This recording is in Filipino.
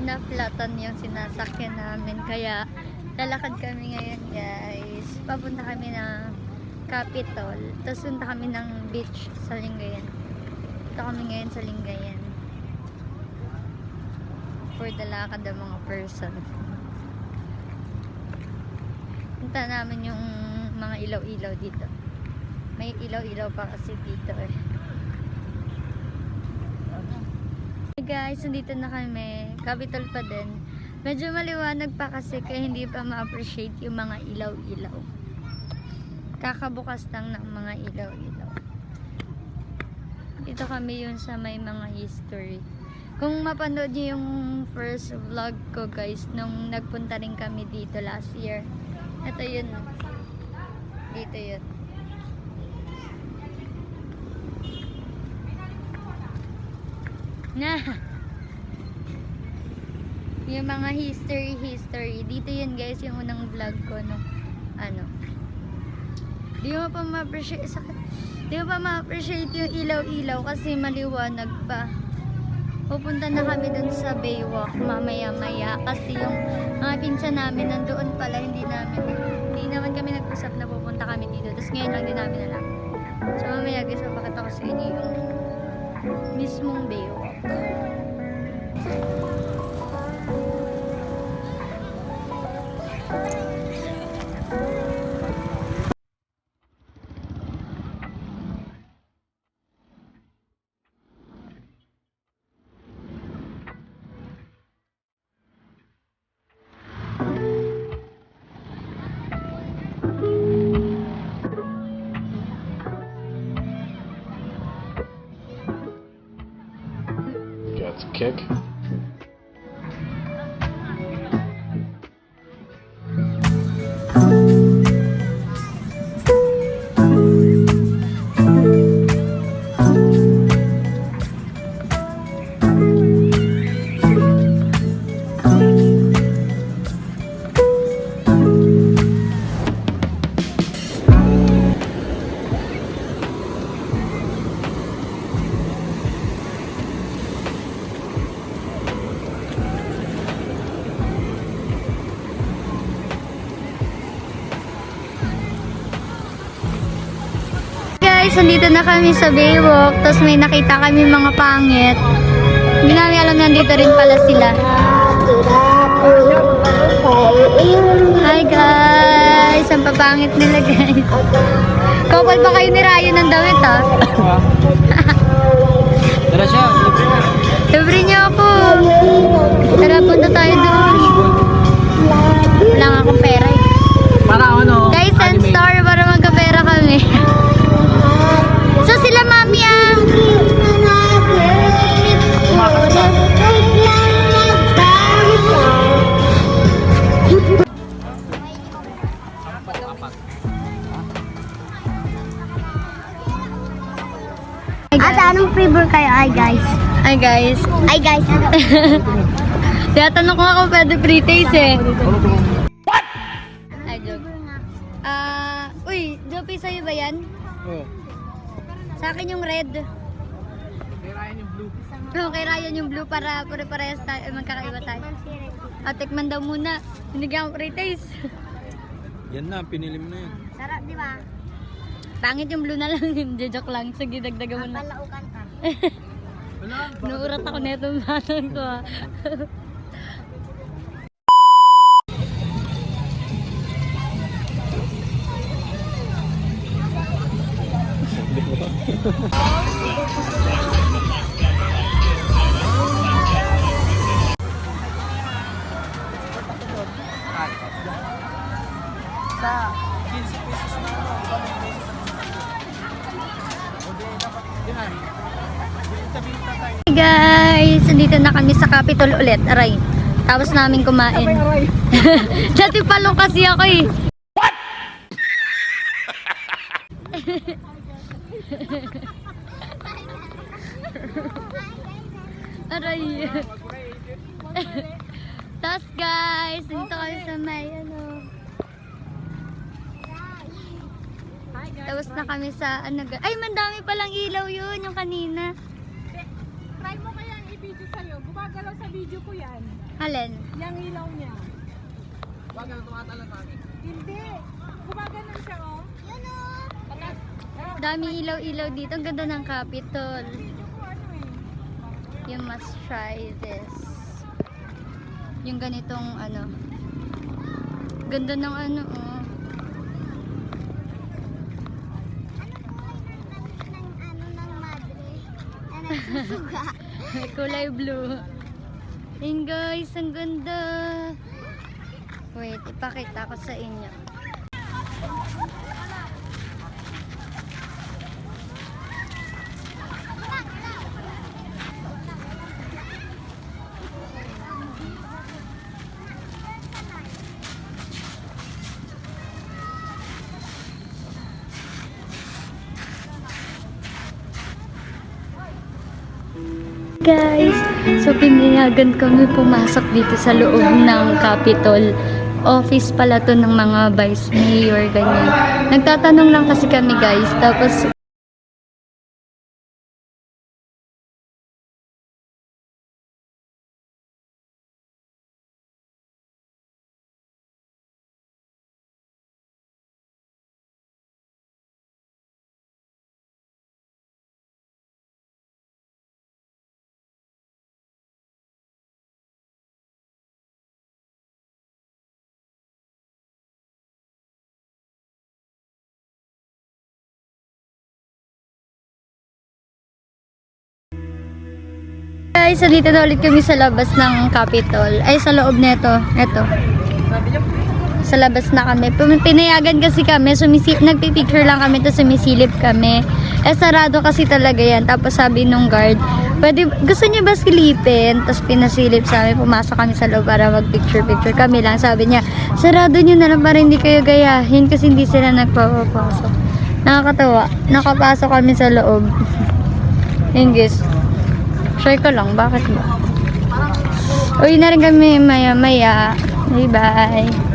Naflatan yung sinasakyan namin, kaya lalakad kami ngayon guys. Papunta kami ng Capitol, tapos punta kami ng beach sa Lingayen. Ito kami ngayon sa Lingayen for the lakad ng mga person. Punta namin yung mga ilaw-ilaw dito. May ilaw-ilaw pa kasi dito eh. Guys, nandito na kami. Capitol pa din. Medyo maliwanag pa kasi kaya hindi pa ma-appreciate yung mga ilaw-ilaw. Kakabukas lang ng mga ilaw-ilaw. Dito kami yun sa may mga history. Kung mapanood niyo yung first vlog ko guys, nung nagpunta rin kami dito last year. Ito yun. Dito yun. Na yung mga history dito yun guys, yung unang vlog ko nung ano, di mo pa ma-appreciate yung ilaw-ilaw kasi maliwanag pa. Pupunta na kami dun sa Baywalk mamaya-maya kasi yung mga pinsan namin nandoon pala, hindi naman kami nag-usap na pupunta kami dito, tapos ngayon lang din namin alam. So mamaya guys, mapakita ko sa inyo yung mismong Baywalk. That's a kick. Guys, nandito na kami sa Baywalk, tapos may nakita kami mga pangit. Hindi namin alam na nandito rin pala sila. Hi guys! Ang papangit nila guys. Couple pa kayo ni Ryan ng damit ha? Tara siya, libre na. Libre niyo ako. Tara, punta tayo doon. Wala nga akong pera eh. Para ano? Guys, send star para magkapera kami. So sila mami ang Ate, anong flavor kayo? Ay guys. Ay guys. Ay guys. Tinatanong ko nga kung pwede pre-taste eh. What? Ay, joke. Uy, Jopi, sa'yo ba yan? Oo. Sa akin yung red. Kay Ryan yung blue. No, kay Ryan yung blue para pare-parehas tayo, magkakaiba tayo. Tikman daw muna. Binigyan ko pre-taste. Yan na, pinili mo na yan. Sarap, di ba? Pangit yung blue na lang. Joke lang. Sige, dagdagan mo na. Palaukan ka. Nuurat ako neto ng batang ko ha. Sa 15 pesos na ano, 1 pesos Hey guys, nandito na kami sa Capitol ulit. Aray, tapos namin kumain. Dati palo kasi ako eh. What? Aray. Tapos guys, dito kami sa may ano. Tapos na kami sa ano. Ay, mandami palang ilaw yun, yung kanina. Try mo kaya i-video sa'yo. Gumagalaw sa video ko yan. Alin? Yung ilaw niya. Wag na tumatala sa akin. Hindi. Gumagalaw siya, oh. Yun, oh. Patas. Dami ilaw-ilaw dito. Ang ganda ng Capitol. Video ko ano eh. You must try this. Yung ganitong ano. Ganda ng ano, oh. Nagsusuga. Kulay blue. Ayun guys, ang ganda. Wait, ipakita ko sa inyo. Guys, so pinayagan kami pumasok dito sa loob ng Capitol. Office pala to ng mga vice mayor, ganyan. Nagtatanong lang kasi kami guys, tapos guys, so dito na ulit kami sa labas ng Capitol. Ay, sa loob nito. Ito. Sa labas na kami. Pinayagan kasi kami. Nagpipicture lang kami, tapos sumisilip kami. Eh, sarado kasi talaga yan. Tapos sabi nung guard, gusto niya ba silipin? Tapos pinasilip sa amin. Pumasok kami sa loob para mag-picture-picture kami lang. Sabi niya, sarado niyo na lang para hindi kayo gayahin kasi hindi sila nagpapasok. Nakakatawa. Nakapasok kami sa loob. English. Try ko lang, bakit ba? Uwi na rin kami maya-maya. Bye-bye.